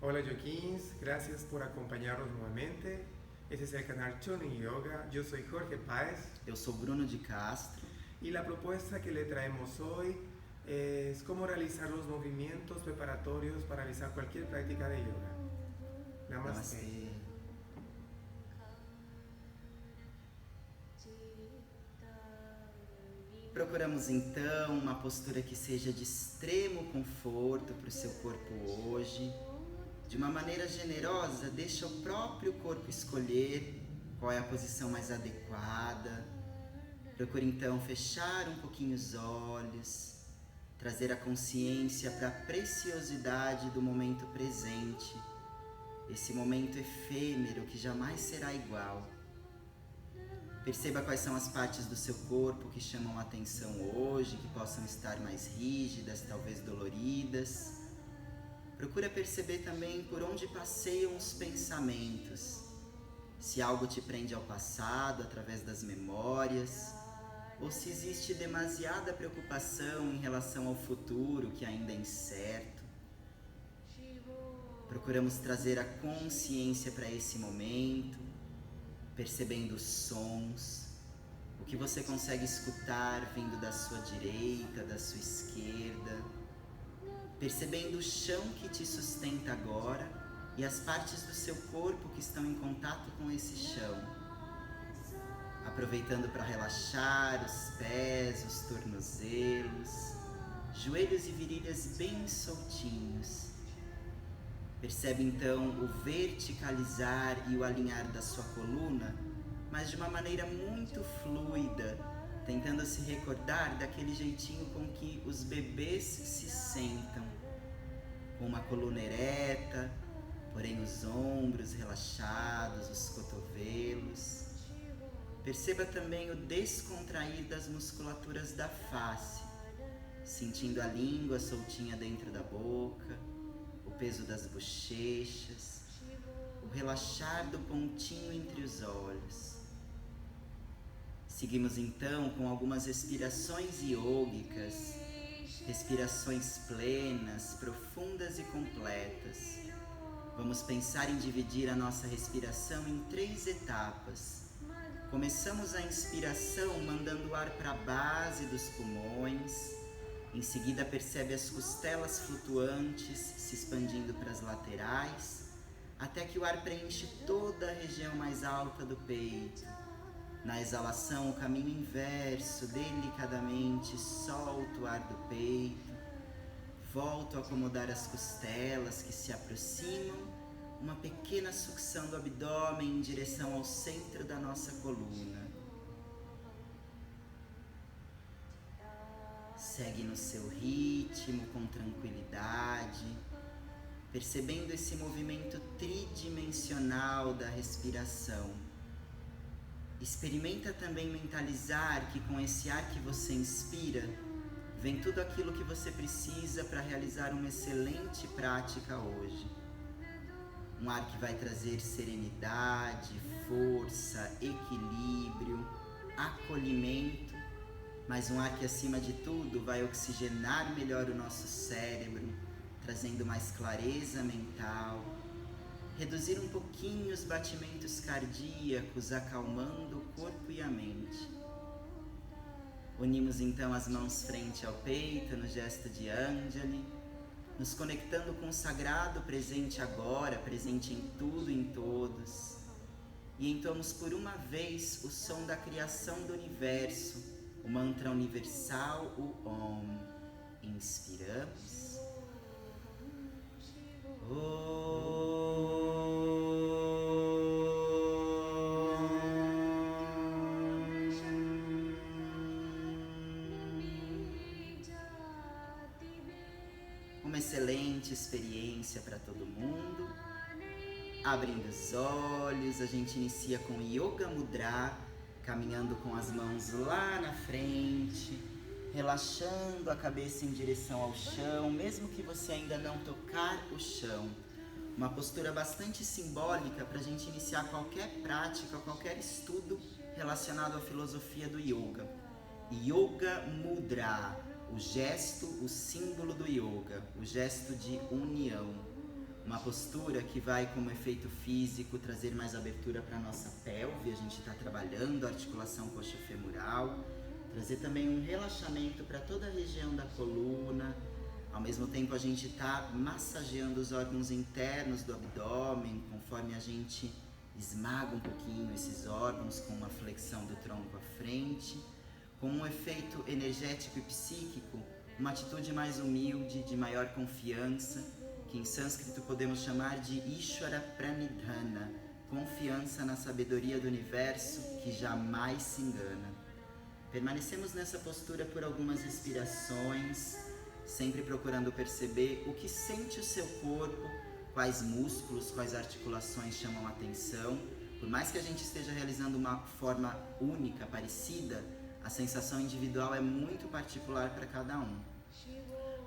Hola Joaquins, gracias por acompañarnos nuevamente. Este es el canal Tuning Yoga. Yo soy Jorge Páez Eu sou Bruno de Castro. y la propuesta que le traemos hoy es cómo realizar los movimientos preparatorios para realizar cualquier práctica de yoga. Namaste. Namastê. Procuramos então uma postura que seja de extremo conforto para o seu corpo hoje. De uma maneira generosa, deixa o próprio corpo escolher qual é a posição mais adequada. Procure então fechar um pouquinho os olhos, trazer a consciência para a preciosidade do momento presente, esse momento efêmero que jamais será igual. Perceba quais são as partes do seu corpo que chamam a atenção hoje, que possam estar mais rígidas, talvez doloridas. Procura perceber também por onde passeiam os pensamentos. Se algo te prende ao passado através das memórias, ou se existe demasiada preocupação em relação ao futuro que ainda é incerto. Procuramos trazer a consciência para esse momento, percebendo os sons, o que você consegue escutar vindo da sua direita, da sua esquerda, percebendo o chão que te sustenta agora e as partes do seu corpo que estão em contato com esse chão. Aproveitando para relaxar os pés, os tornozelos, joelhos e virilhas bem soltinhos. Percebe então o verticalizar e o alinhar da sua coluna, mas de uma maneira muito fluida, tentando se recordar daquele jeitinho com que os bebês se sentam, com uma coluna ereta, porém os ombros relaxados, os cotovelos. Perceba também o descontrair das musculaturas da face, sentindo a língua soltinha dentro da boca, o peso das bochechas, o relaxar do pontinho entre os olhos. Seguimos então com algumas respirações iógicas, respirações plenas, profundas e completas. Vamos pensar em dividir a nossa respiração em 3 etapas. Começamos a inspiração mandando o ar para a base dos pulmões. Em seguida, percebe as costelas flutuantes se expandindo para as laterais, até que o ar preenche toda a região mais alta do peito. Na exalação, o caminho inverso, delicadamente solto o ar do peito. Volto a acomodar as costelas que se aproximam, uma pequena sucção do abdômen em direção ao centro da nossa coluna. Segue no seu ritmo, com tranquilidade, percebendo esse movimento tridimensional da respiração. Experimenta também mentalizar que com esse ar que você inspira, vem tudo aquilo que você precisa para realizar uma excelente prática hoje. Um ar que vai trazer serenidade, força, equilíbrio, acolhimento, mas um ar que, acima de tudo, vai oxigenar melhor o nosso cérebro, trazendo mais clareza mental, reduzir um pouquinho os batimentos cardíacos, acalmando o corpo e a mente. Unimos então as mãos frente ao peito no gesto de Anjali, nos conectando com o sagrado presente agora, presente em tudo e em todos. E entoamos por uma vez o som da criação do universo, o mantra universal, o Om. Inspiramos. Uma excelente experiência para todo mundo. Abrindo os olhos, a gente inicia com Yoga Mudra, caminhando com as mãos lá na frente, relaxando a cabeça em direção ao chão, mesmo que você ainda não tocar o chão. Uma postura bastante simbólica para a gente iniciar qualquer prática, qualquer estudo relacionado à filosofia do yoga. Yoga Mudra, o gesto, o símbolo do yoga, o gesto de união. Uma postura que vai, como efeito físico, trazer mais abertura para a nossa pelve. A gente está trabalhando a articulação coxofemoral, trazer também um relaxamento para toda a região da coluna. Ao mesmo tempo, a gente está massageando os órgãos internos do abdômen, conforme a gente esmaga um pouquinho esses órgãos com uma flexão do tronco à frente, com um efeito energético e psíquico, uma atitude mais humilde, de maior confiança, que em sânscrito podemos chamar de Ishvara Pranidhana, confiança na sabedoria do universo que jamais se engana. Permanecemos nessa postura por algumas respirações, sempre procurando perceber o que sente o seu corpo, quais músculos, quais articulações chamam a atenção. Por mais que a gente esteja realizando uma forma única, parecida, a sensação individual é muito particular para cada um.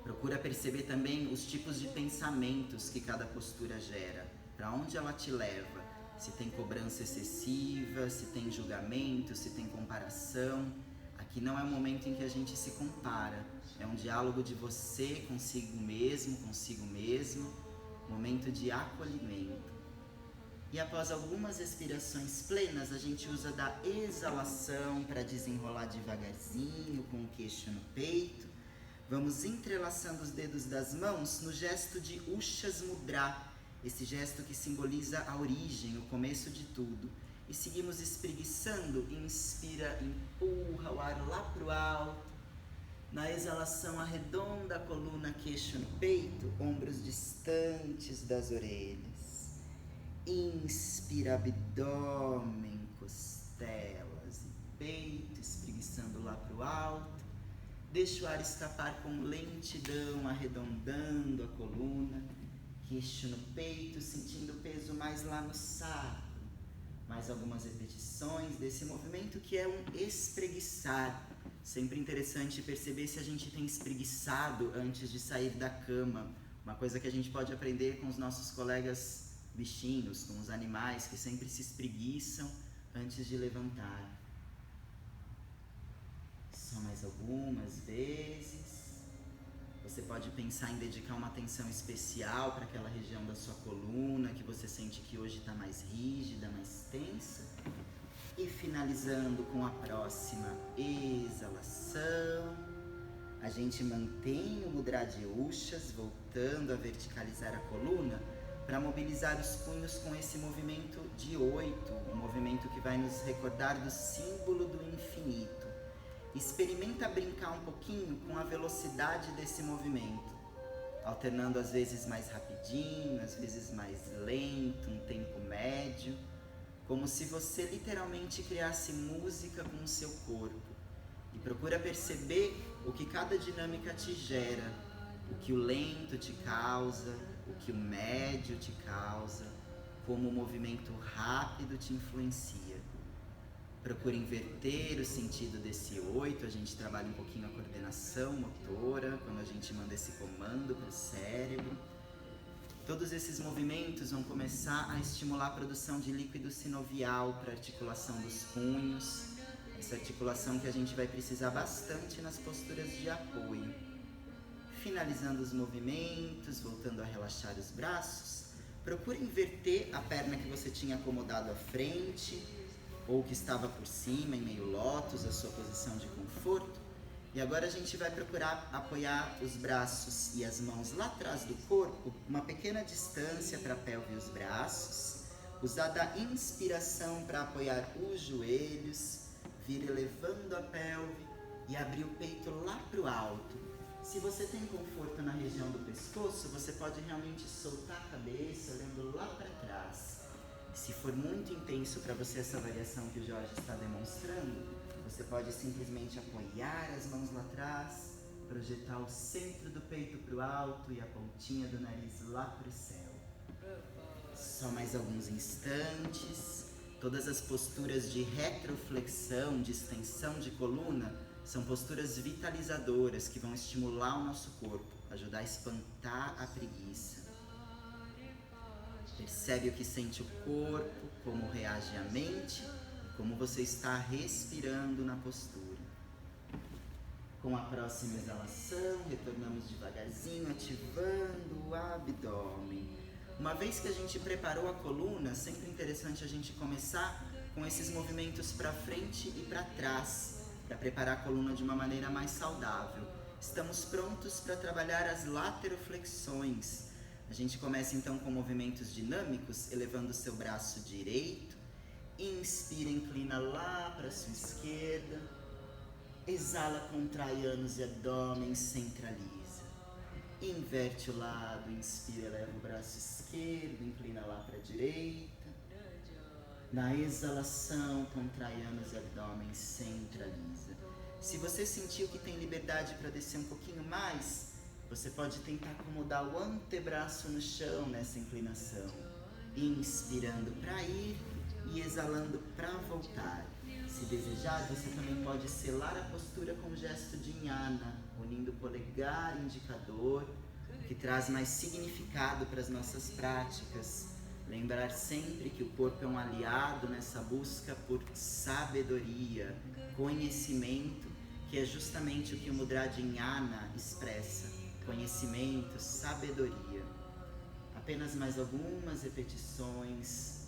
Procura perceber também os tipos de pensamentos que cada postura gera, para onde ela te leva, se tem cobrança excessiva, se tem julgamento, se tem comparação. Aqui não é um momento em que a gente se compara, é um diálogo de você consigo mesmo, momento de acolhimento. E após algumas respirações plenas, a gente usa da exalação para desenrolar devagarzinho, com o queixo no peito. Vamos entrelaçando os dedos das mãos no gesto de Ushas Mudra, esse gesto que simboliza a origem, o começo de tudo. E seguimos espreguiçando, inspira, empurra o ar lá para o alto. Na exalação, arredonda a coluna, queixo no peito, ombros distantes das orelhas. Inspira, abdômen, costelas e peito, espreguiçando lá para o alto. Deixa o ar escapar com lentidão, arredondando a coluna, queixo no peito, sentindo o peso mais lá no sacro. Mais algumas repetições desse movimento que é um espreguiçar. Sempre interessante perceber se a gente tem espreguiçado antes de sair da cama. Uma coisa que a gente pode aprender com os nossos colegas bichinhos, com os animais que sempre se espreguiçam antes de levantar. Só mais algumas vezes. Você pode pensar em dedicar uma atenção especial para aquela região da sua coluna que você sente que hoje está mais rígida, mais tensa. E finalizando com a próxima exalação, a gente mantém o Mudra de Ushas, voltando a verticalizar a coluna, para mobilizar os punhos com esse movimento de 8, um movimento que vai nos recordar do símbolo do infinito. Experimenta brincar um pouquinho com a velocidade desse movimento, alternando às vezes mais rapidinho, às vezes mais lento, um tempo médio, como se você literalmente criasse música com o seu corpo. E procura perceber o que cada dinâmica te gera, o que o lento te causa, o que o médio te causa, como o movimento rápido te influencia. Procura inverter o sentido desse 8, a gente trabalha um pouquinho a coordenação motora, quando a gente manda esse comando para o cérebro. Todos esses movimentos vão começar a estimular a produção de líquido sinovial para a articulação dos punhos, essa articulação que a gente vai precisar bastante nas posturas de apoio. Finalizando os movimentos, voltando a relaxar os braços, procura inverter a perna que você tinha acomodado à frente, ou que estava por cima, em meio lótus, a sua posição de conforto. E agora a gente vai procurar apoiar os braços e as mãos lá atrás do corpo, uma pequena distância para a pelve e os braços. Usar da inspiração para apoiar os joelhos, vir elevando a pelve e abrir o peito lá para o alto. Se você tem conforto na região do pescoço, você pode realmente soltar a cabeça, olhando lá para trás. Se for muito intenso para você essa variação que o Jorge está demonstrando, você pode simplesmente apoiar as mãos lá atrás, projetar o centro do peito para o alto e a pontinha do nariz lá para o céu. Só mais alguns instantes. Todas as posturas de retroflexão, de extensão de coluna, são posturas vitalizadoras que vão estimular o nosso corpo, ajudar a espantar a preguiça. Percebe o que sente o corpo, como reage a mente, como você está respirando na postura. Com a próxima exalação, retornamos devagarzinho, ativando o abdômen. Uma vez que a gente preparou a coluna, sempre interessante a gente começar com esses movimentos para frente e para trás, para preparar a coluna de uma maneira mais saudável. Estamos prontos para trabalhar as lateroflexões. A gente começa então com movimentos dinâmicos, elevando o seu braço direito. Inspira, inclina lá para a sua esquerda. Exala, contrai ânus e abdômen, centraliza. Inverte o lado, inspira, eleva o braço esquerdo, inclina lá para a direita. Na exalação, contrai ânus e abdômen, centraliza. Se você sentiu que tem liberdade para descer um pouquinho mais, você pode tentar acomodar o antebraço no chão nessa inclinação. Inspirando para ir e exalando para voltar. Se desejar, você também pode selar a postura com o gesto de Jnana, unindo polegar e indicador, que traz mais significado para as nossas práticas. Lembrar sempre que o corpo é um aliado nessa busca por sabedoria, conhecimento, que é justamente o que o Mudra de Jnana expressa. Conhecimento, sabedoria. Apenas mais algumas repetições,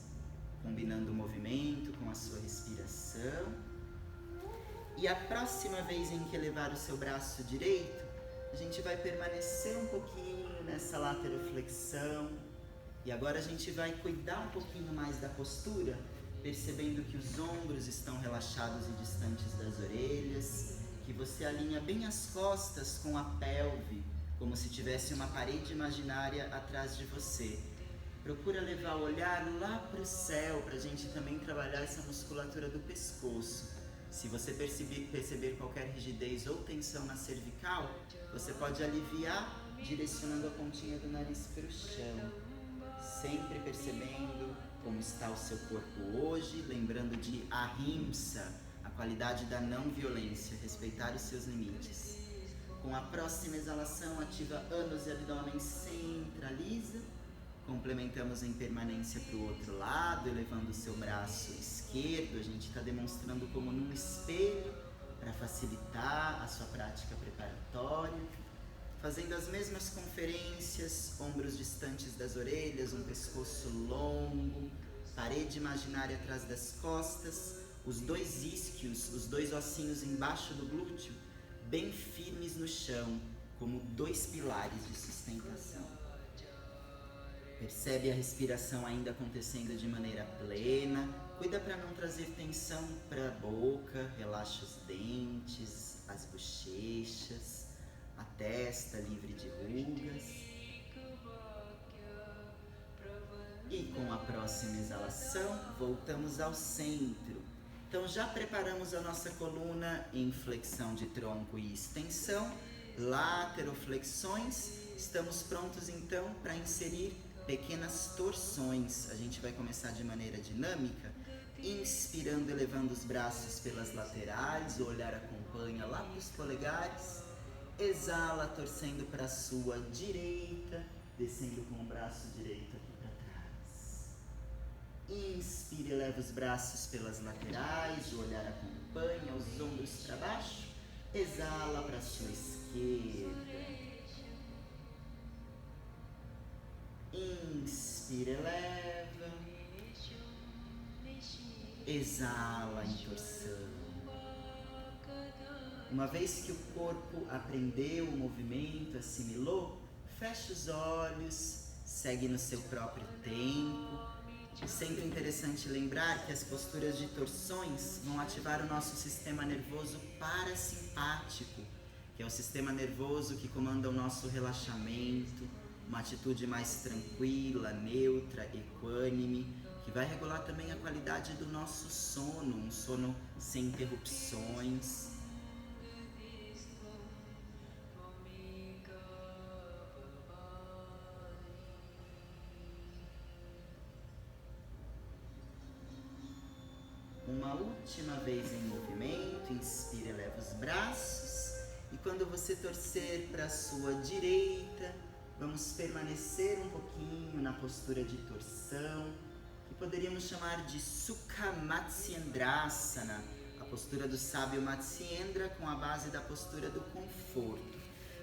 combinando o movimento com a sua respiração. E a próxima vez em que elevar o seu braço direito, a gente vai permanecer um pouquinho nessa lateroflexão. E agora a gente vai cuidar um pouquinho mais da postura, percebendo que os ombros estão relaxados e distantes das orelhas, que você alinha bem as costas com a pelve, como se tivesse uma parede imaginária atrás de você. Procura levar o olhar lá para o céu, para a gente também trabalhar essa musculatura do pescoço. Se você perceber qualquer rigidez ou tensão na cervical, você pode aliviar direcionando a pontinha do nariz para o chão. Sempre percebendo como está o seu corpo hoje, lembrando de ahimsa, a qualidade da não violência, respeitar os seus limites. Com a próxima exalação, ativa ânus e abdômen, centraliza. Complementamos em permanência para o outro lado, elevando o seu braço esquerdo. A gente está demonstrando como num espelho, para facilitar a sua prática preparatória. Fazendo as mesmas conferências, ombros distantes das orelhas, um pescoço longo, parede imaginária atrás das costas, os dois isquios, os dois ossinhos embaixo do glúteo, bem firmes no chão, como dois pilares de sustentação. Percebe a respiração ainda acontecendo de maneira plena. Cuida para não trazer tensão para a boca, relaxa os dentes, as bochechas, a testa livre de rugas. E com a próxima exalação, voltamos ao centro. Então já preparamos a nossa coluna em flexão de tronco e extensão, lateroflexões. Estamos prontos então para inserir pequenas torções. A gente vai começar de maneira dinâmica, inspirando, elevando os braços pelas laterais, o olhar acompanha lá para os polegares. Exala, torcendo para a sua direita, descendo com o braço direito aqui para trás. Inspira, eleva os braços pelas laterais, o olhar acompanha, os ombros para baixo. Exala para a sua esquerda. Inspira, eleva. Exala em torção. Uma vez que o corpo aprendeu o movimento, assimilou, fecha os olhos, segue no seu próprio tempo. É sempre interessante lembrar que as posturas de torções vão ativar o nosso sistema nervoso parasimpático, que é o sistema nervoso que comanda o nosso relaxamento, uma atitude mais tranquila, neutra, equânime, que vai regular também a qualidade do nosso sono, um sono sem interrupções. Uma última vez em movimento, inspira, eleva os braços, e quando você torcer para a sua direita, vamos permanecer um pouquinho na postura de torção, que poderíamos chamar de Sukha Matsyendrasana, a postura do sábio Matsyendra com a base da postura do conforto.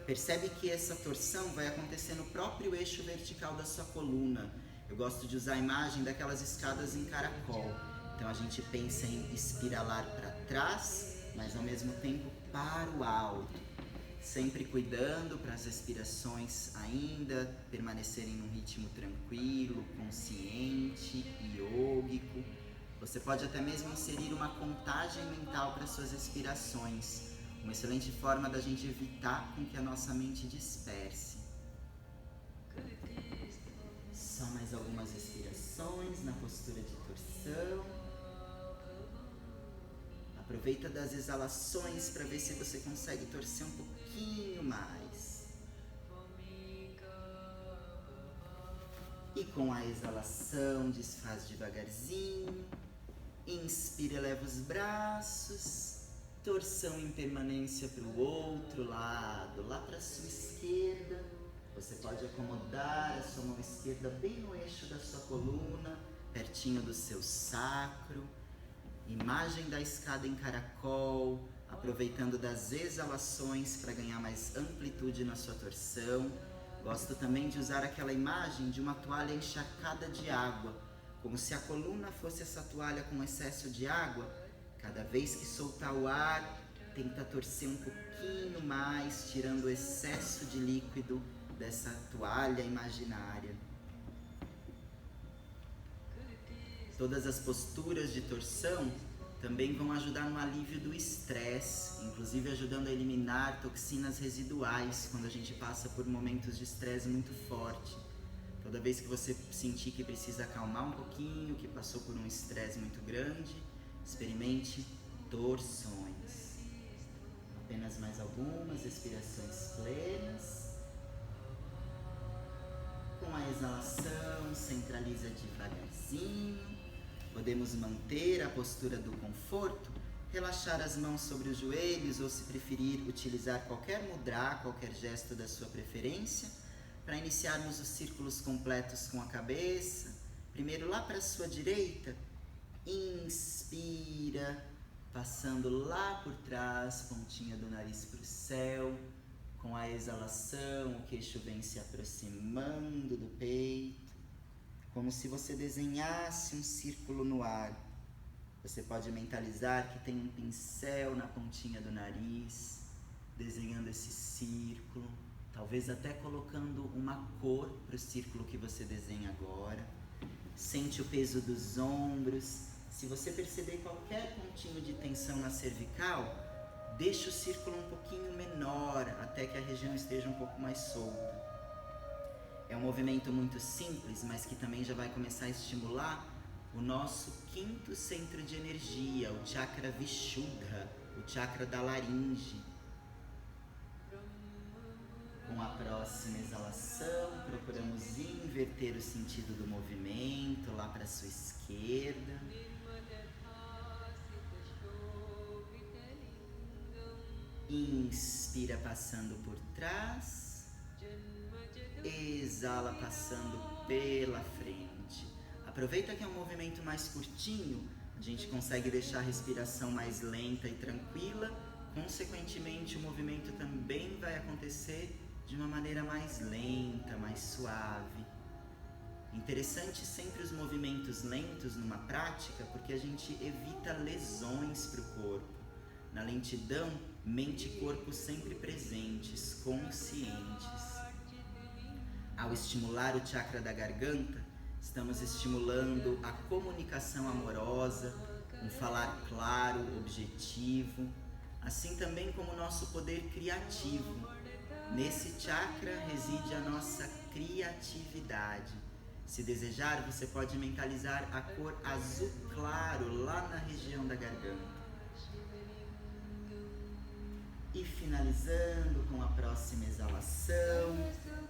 Percebe que essa torção vai acontecer no próprio eixo vertical da sua coluna. Eu gosto de usar a imagem daquelas escadas em caracol. Então a gente pensa em espiralar para trás, mas ao mesmo tempo para o alto. Sempre cuidando para as respirações ainda permanecerem num ritmo tranquilo, consciente, iógico. Você pode até mesmo inserir uma contagem mental para suas respirações. Uma excelente forma da gente evitar com que a nossa mente disperse. Só mais algumas respirações na postura de torção. Aproveita das exalações para ver se você consegue torcer um pouquinho mais. E com a exalação, desfaz devagarzinho. Inspira, eleva os braços. Torção em permanência para o outro lado, lá para a sua esquerda. Você pode acomodar a sua mão esquerda bem no eixo da sua coluna, pertinho do seu sacro. Imagem da escada em caracol, aproveitando das exalações para ganhar mais amplitude na sua torção. Gosto também de usar aquela imagem de uma toalha encharcada de água, como se a coluna fosse essa toalha com excesso de água. Cada vez que soltar o ar, tenta torcer um pouquinho mais, tirando o excesso de líquido dessa toalha imaginária. Todas as posturas de torção também vão ajudar no alívio do estresse, inclusive ajudando a eliminar toxinas residuais quando a gente passa por momentos de estresse muito forte. Toda vez que você sentir que precisa acalmar um pouquinho, que passou por um estresse muito grande, experimente torções. Apenas mais algumas respirações plenas. Com a exalação, centraliza devagarzinho. Podemos manter a postura do conforto, relaxar as mãos sobre os joelhos ou, se preferir, utilizar qualquer mudra, qualquer gesto da sua preferência, para iniciarmos os círculos completos com a cabeça. Primeiro lá para a sua direita. Inspira, passando lá por trás, pontinha do nariz para o céu. Com a exalação, o queixo vem se aproximando do peito, como se você desenhasse um círculo no ar. Você pode mentalizar que tem um pincel na pontinha do nariz, desenhando esse círculo, talvez até colocando uma cor para o círculo que você desenha agora. Sente o peso dos ombros. Se você perceber qualquer pontinho de tensão na cervical, deixa o círculo um pouquinho menor, até que a região esteja um pouco mais solta. É um movimento muito simples, mas que também já vai começar a estimular o nosso quinto centro de energia, o chakra Vishuddha, o chakra da laringe. Com a próxima exalação, procuramos inverter o sentido do movimento lá para a sua esquerda. Inspira passando por trás, exala passando pela frente. Aproveita que é um movimento mais curtinho, a gente consegue deixar a respiração mais lenta e tranquila, consequentemente o movimento também vai acontecer de uma maneira mais lenta, mais suave. Interessante sempre os movimentos lentos numa prática, porque a gente evita lesões para o corpo. Na lentidão, mente e corpo sempre presentes, conscientes. Ao estimular o chakra da garganta, estamos estimulando a comunicação amorosa, um falar claro, objetivo, assim também como o nosso poder criativo. Nesse chakra reside a nossa criatividade. Se desejar, você pode mentalizar a cor azul claro lá na região da garganta. E finalizando com a próxima exalação,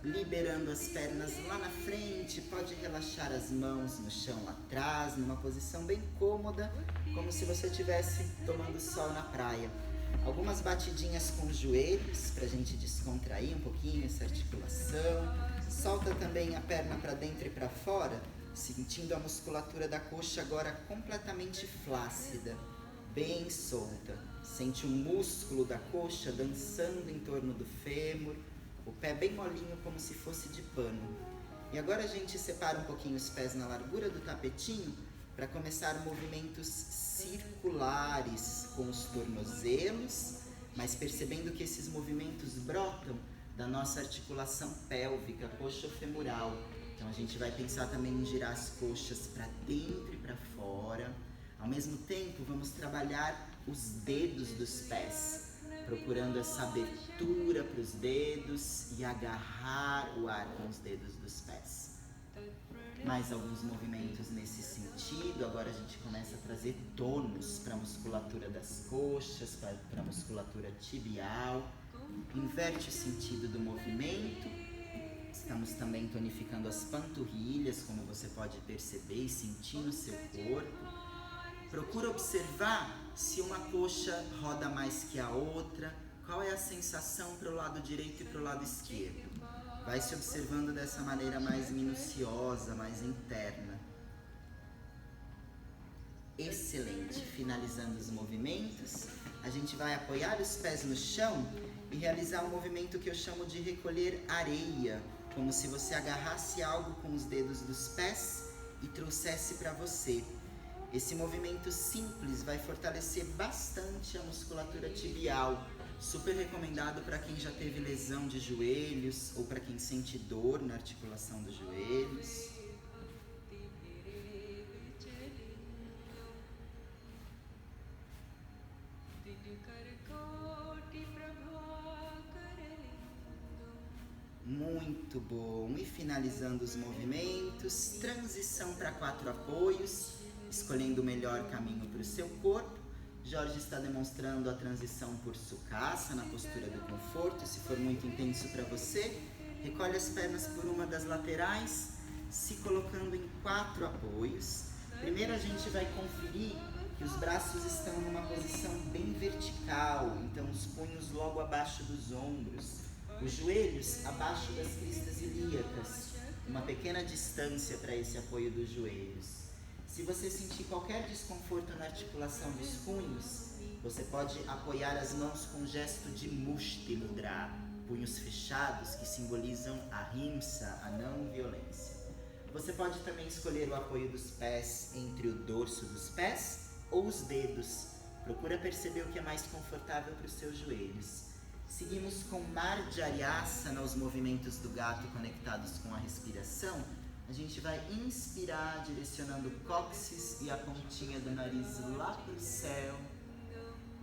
liberando as pernas lá na frente, pode relaxar as mãos no chão lá atrás, numa posição bem cômoda, como se você estivesse tomando sol na praia. Algumas batidinhas com os joelhos, para a gente descontrair um pouquinho essa articulação. Solta também a perna para dentro e para fora, sentindo a musculatura da coxa agora completamente flácida, bem solta. Sente o músculo da coxa dançando em torno do fêmur, o pé bem molinho como se fosse de pano. E agora a gente separa um pouquinho os pés na largura do tapetinho para começar movimentos circulares com os tornozelos, mas percebendo que esses movimentos brotam da nossa articulação pélvica, coxofemoral. Então a gente vai pensar também em girar as coxas para dentro e para fora. Ao mesmo tempo, vamos trabalhar os dedos dos pés, procurando essa abertura para os dedos e agarrar o ar com os dedos dos pés. Mais alguns movimentos nesse sentido. Agora a gente começa a trazer tônus para a musculatura das coxas, para a musculatura tibial. Inverte o sentido do movimento. Estamos também tonificando as panturrilhas, como você pode perceber e sentir no seu corpo. Procura observar se uma coxa roda mais que a outra, qual é a sensação para o lado direito e para o lado esquerdo. Vai se observando dessa maneira mais minuciosa, mais interna. Excelente! Finalizando os movimentos, a gente vai apoiar os pés no chão e realizar um movimento que eu chamo de recolher areia, como se você agarrasse algo com os dedos dos pés e trouxesse para você. Esse movimento simples vai fortalecer bastante a musculatura tibial. Super recomendado para quem já teve lesão de joelhos ou para quem sente dor na articulação dos joelhos. Muito bom. E finalizando os movimentos, transição para 4 apoios, escolhendo o melhor caminho para o seu corpo. Jorge está demonstrando a transição por Sukhasana, na postura do conforto. Se for muito intenso para você, recolhe as pernas por uma das laterais, se colocando em 4 apoios. Primeiro a gente vai conferir que os braços estão numa posição bem vertical, então os punhos logo abaixo dos ombros, os joelhos abaixo das cristas ilíacas, uma pequena distância para esse apoio dos joelhos. Se você sentir qualquer desconforto na articulação dos punhos, você pode apoiar as mãos com o gesto de Mushti Mudra, punhos fechados que simbolizam a Ahimsa, a não violência. Você pode também escolher o apoio dos pés entre o dorso dos pés ou os dedos. Procura perceber o que é mais confortável para os seus joelhos. Seguimos com Marjaryasana, os movimentos do gato conectados com a respiração. A gente vai inspirar, direcionando o cóccix e a pontinha do nariz lá para o céu.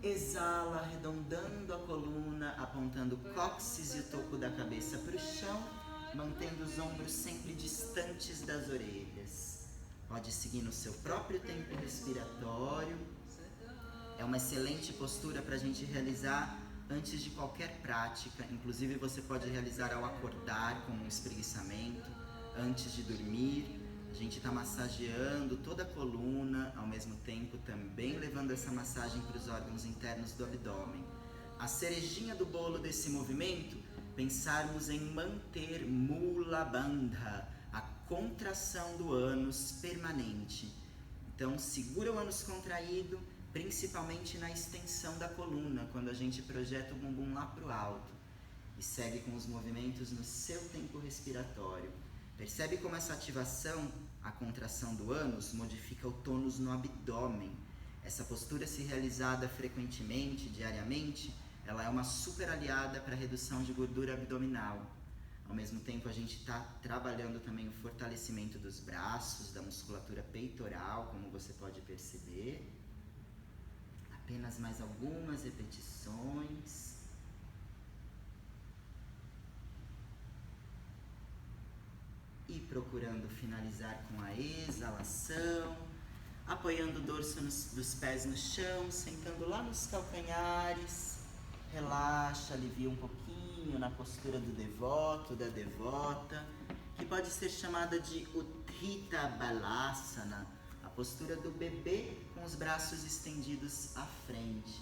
Exala, arredondando a coluna, apontando o cóccix e o topo da cabeça para o chão, mantendo os ombros sempre distantes das orelhas. Pode seguir no seu próprio tempo respiratório. É uma excelente postura para a gente realizar antes de qualquer prática. Inclusive você pode realizar ao acordar, como um espreguiçamento. Antes de dormir, a gente está massageando toda a coluna, ao mesmo tempo também levando essa massagem para os órgãos internos do abdômen. A cerejinha do bolo desse movimento, pensarmos em manter Mula Bandha, a contração do ânus permanente. Então segura o ânus contraído, principalmente na extensão da coluna, quando a gente projeta o bumbum lá para o alto. E segue com os movimentos no seu tempo respiratório. Percebe como essa ativação, a contração do ânus, modifica o tônus no abdômen. Essa postura, se realizada frequentemente, diariamente, ela é uma super aliada para a redução de gordura abdominal. Ao mesmo tempo, a gente está trabalhando também o fortalecimento dos braços, da musculatura peitoral, como você pode perceber. Apenas mais algumas repetições. E procurando finalizar com a exalação, apoiando o dorso dos pés no chão, sentando lá nos calcanhares. Relaxa, alivia um pouquinho na postura do devoto, da devota, que pode ser chamada de Utthita Balasana, a postura do bebê com os braços estendidos à frente.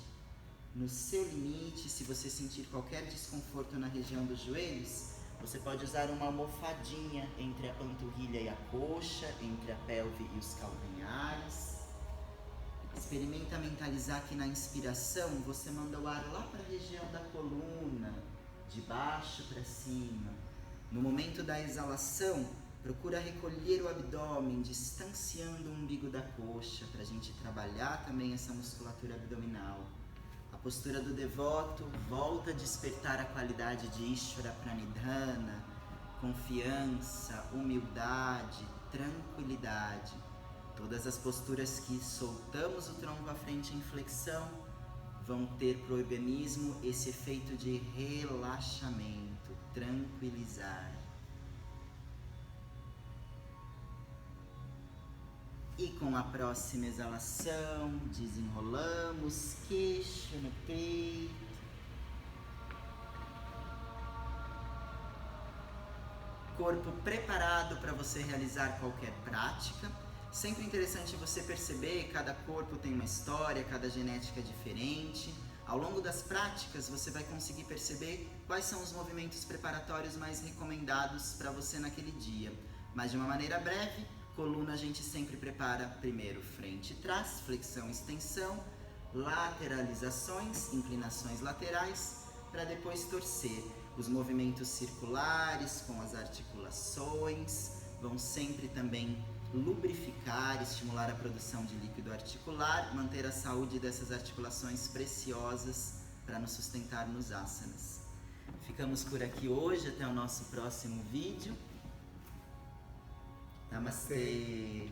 No seu limite, se você sentir qualquer desconforto na região dos joelhos, você pode usar uma almofadinha entre a panturrilha e a coxa, entre a pelve e os calcanhares. Experimenta mentalizar que na inspiração você manda o ar lá para a região da coluna, de baixo para cima. No momento da exalação, procura recolher o abdômen, distanciando o umbigo da coxa, para a gente trabalhar também essa musculatura abdominal. A postura do devoto volta a despertar a qualidade de Ishvara Pranidhana, confiança, humildade, tranquilidade. Todas as posturas que soltamos o tronco à frente em flexão vão ter para o organismo esse efeito de relaxamento, tranquilizar. E com a próxima exalação, desenrolamos queixo no peito. Corpo preparado para você realizar qualquer prática. Sempre interessante você perceber, cada corpo tem uma história, cada genética é diferente. Ao longo das práticas, você vai conseguir perceber quais são os movimentos preparatórios mais recomendados para você naquele dia. Mas de uma maneira breve, coluna a gente sempre prepara primeiro frente e trás, flexão e extensão, lateralizações, inclinações laterais, para depois torcer. Os movimentos circulares com as articulações vão sempre também lubrificar, estimular a produção de líquido articular, manter a saúde dessas articulações preciosas para nos sustentar nos asanas. Ficamos por aqui hoje, até o nosso próximo vídeo. Namastê!